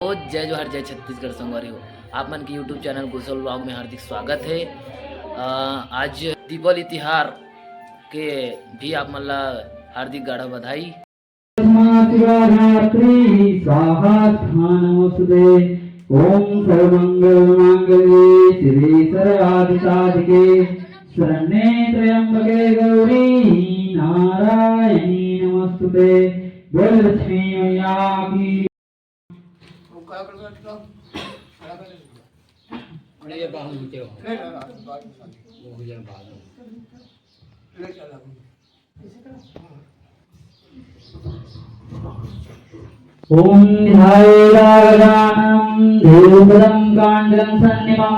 तो जय जोहार जय छत्तीसगढ़ संगवारी हो आप मन के यूट्यूब चैनल गुसल ब्लॉग में हार्दिक स्वागत है। आज दीपावली तिहार के भी आप मन ला हार्दिक गाढ़ा बधाई। ओम सर्वमंगल मांगल्ये शिवे सर्वाधिसाधिके शरण्ये त्र्यंबके गौरी नारायणी नमस्तुते। बोल लक्ष्मी मैया की। ओम ध्यायेदागजाननं देवपदं काण्डं सन्निभं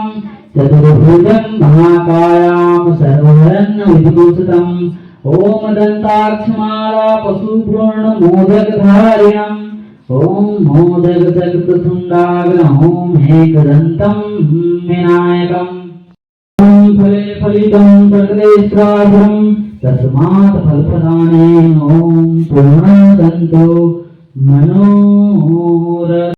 चतुर्भुजं महाकायां सर्वहरं विभूषितम्। ओम दन्ताक्षमाला पशुपूर्णमोदकधारिणम् ओम मोदकजगत्सुण्डाग्रं ओम एकदन्तं विनायकम्। ओम फले फलितं प्रकृतेश्वरं तस्मात् फलप्रदाने ओम पूर्णसन्तो मनोरथ।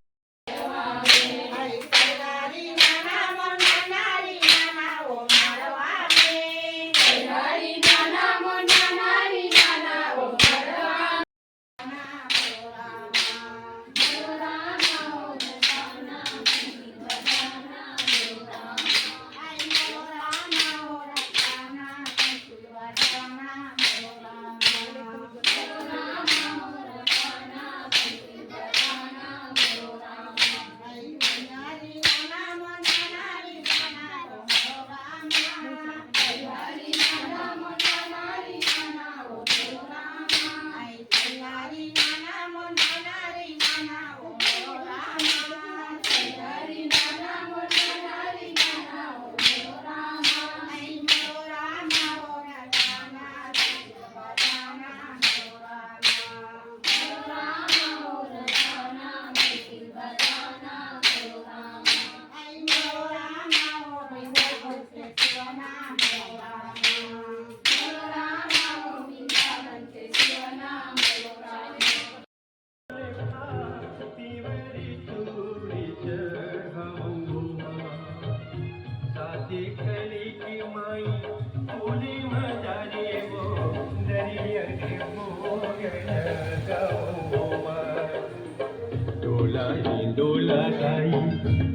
डोला गाई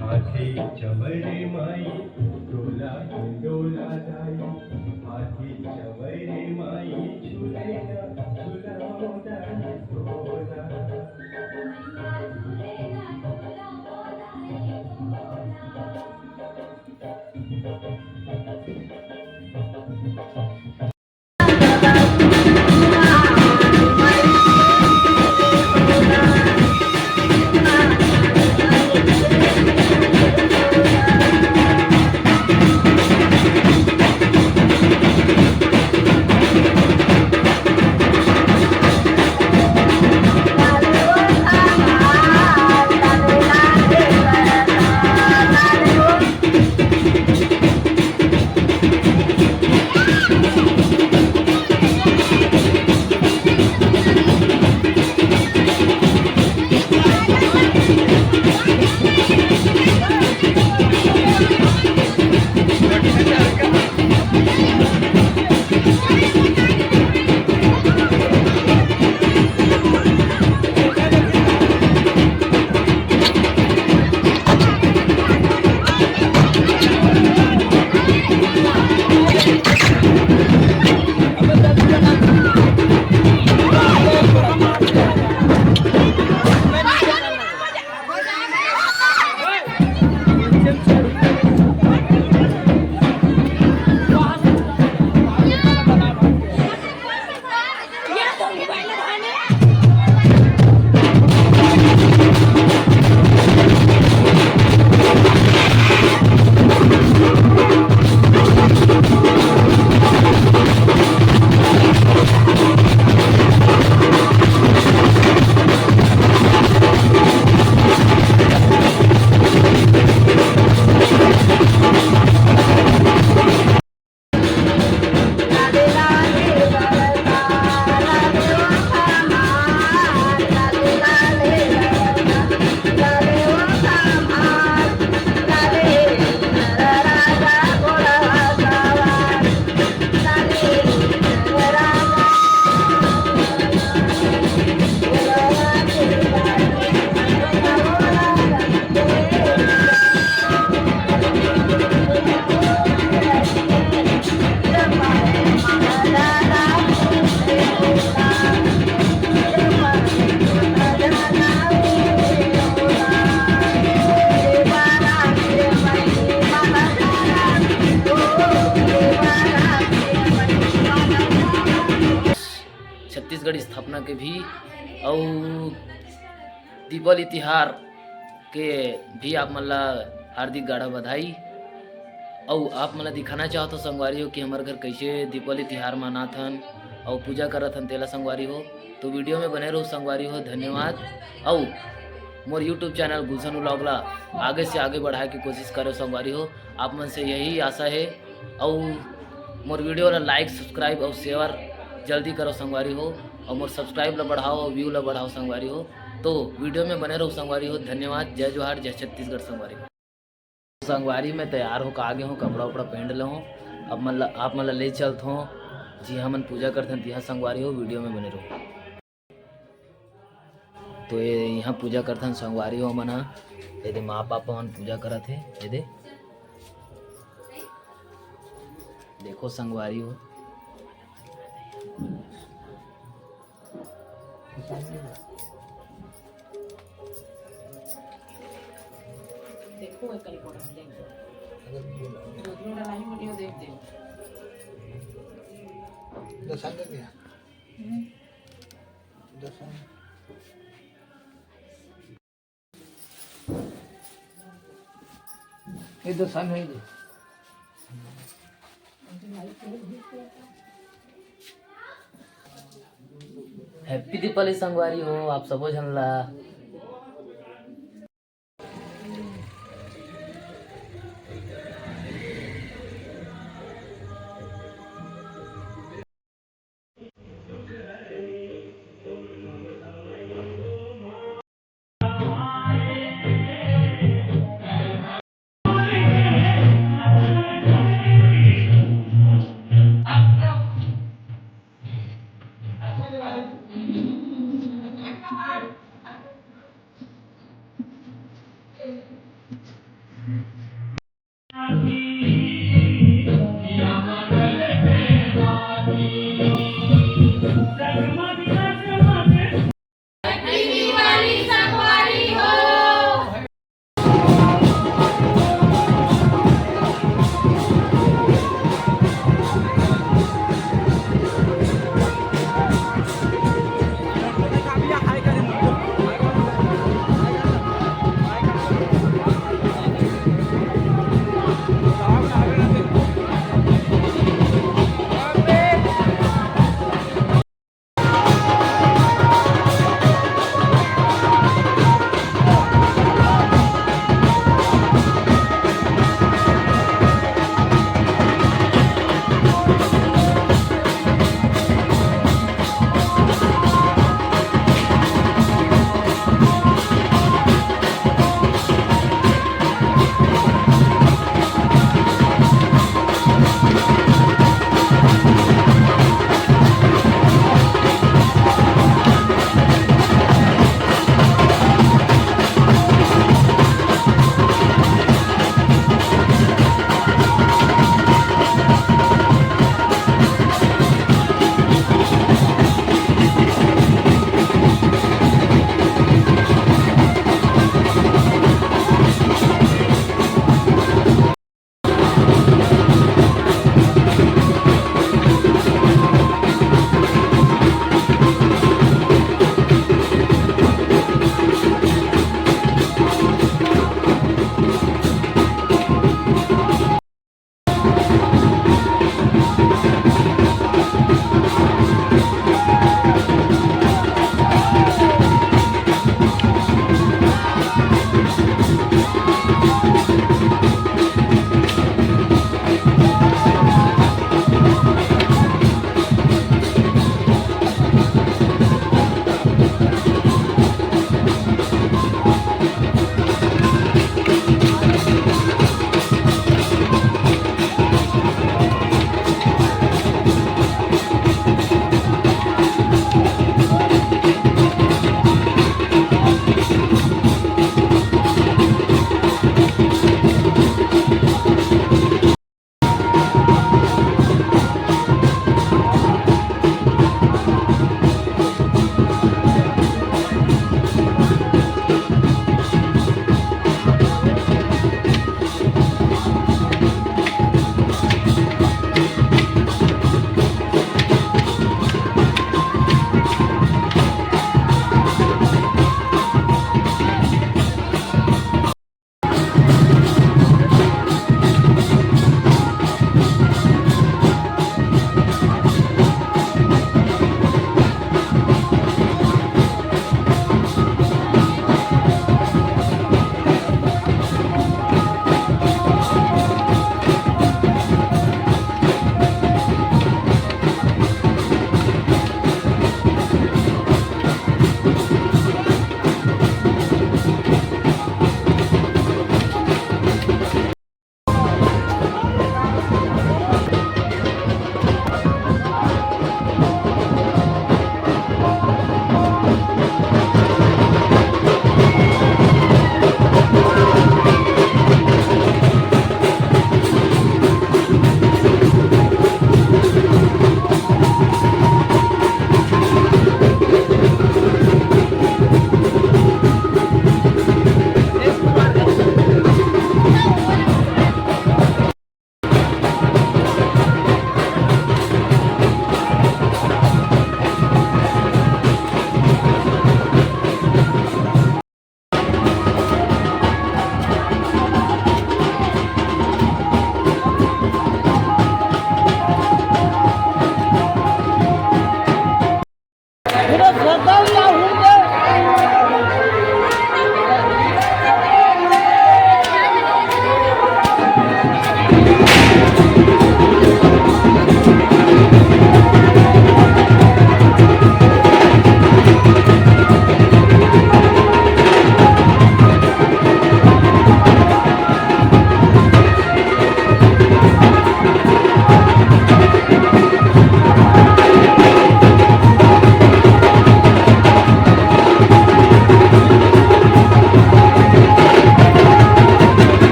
हाथी चवरे माई डोला गाई हाथी चवरे माई झूलेगा झूला के भी और दीपावली तिहार के भी आप मन ला हार्दिक गाढ़ा बधाई। और आप मन ला दिखाना चाहो तो संगवारी हो कि हमारे घर कैसे दीपावली तिहार मनाथन और पूजा करथन तेला संगवारी हो, तो वीडियो में बने रहो संगवारी हो। धन्यवाद। और मोर यूट्यूब चैनल गुलशन व्लॉग ला आगे से आगे बढ़ाए की कोशिश करो संगवारी हो, आप मन से यही आशा है। और मोर वीडियो ला लाइक सब्सक्राइब और शेयर जल्दी करो संगवारी हो, और मोर सब्सक्राइब ला बढ़ाओ और व्यू ला बढ़ाओ संगवारी हो। तो वीडियो में बने रहो संगवारी हो। धन्यवाद। जय जोहार, जय छत्तीसगढ़ संगवारी हो। संगवारी में तैयार हो आगे हो, कपड़ा उपड़ा पहन लो हो, अब मतलब आप मतलब ले चलत हो जी हमन पूजा करते हैं। यहाँ संगवारी हो, वीडियो में बने रहो। तो ये यहाँ पूजा करते हैं संगवारी हो मन, ये माँ पापा मन पूजा करत है। ये देखो संगवारी हो, देखो एक कली कोड़ा देख दो डाली वीडियो देख दे दर्शन कर दिया दर्शन ये दर्शन है ये हैप्पी दीपावली संगवारी हो आप सबो झन ला।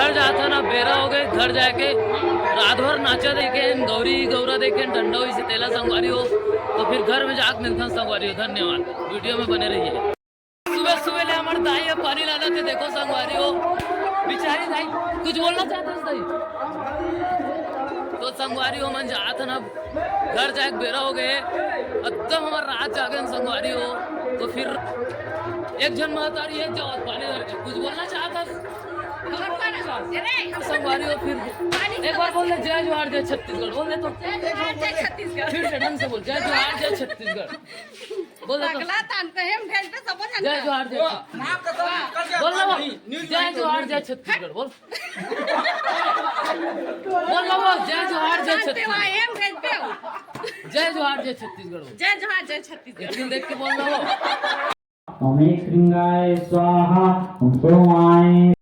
घर जाता ना बेरा हो गए घर जाके रात भर नाचा देखे गौरी गौरा देखे ठंडा हुई से तेला संगवारी हो तो फिर घर में जाके मिलता संगवारी हो। धन्यवाद, वीडियो में बने रहिए। सुबह सुबह ले हमारे दाई अब पानी लाना थे, देखो संगवारी हो बिचारी दाई कुछ बोलना चाहते हैं दाई तो संगवारी हो मन जाता ना घर जाके बेरा हो गए एकदम हमारा रात जागे संगवारी हो तो फिर एक जन महतारी है जो पानी धर के कुछ बोलना चाहता संगवारी हो फिर एक बार बोल दे जय जोहार जय छत्तीसगढ़ बोल दे तो फिर से ढंग से बोल जय जोहार जय छत्तीसगढ़ बोल दे तो जय जोहार जय बोल ना जय जोहार जय छत्तीसगढ़ बोल बोल ना जय जोहार जय छत्तीसगढ़ जय जोहार जय छत्तीसगढ़ जय जोहार जय छत्तीसगढ़ देख के बोल ना ओम श्रृंगाय स्वाहा ओम सोमाय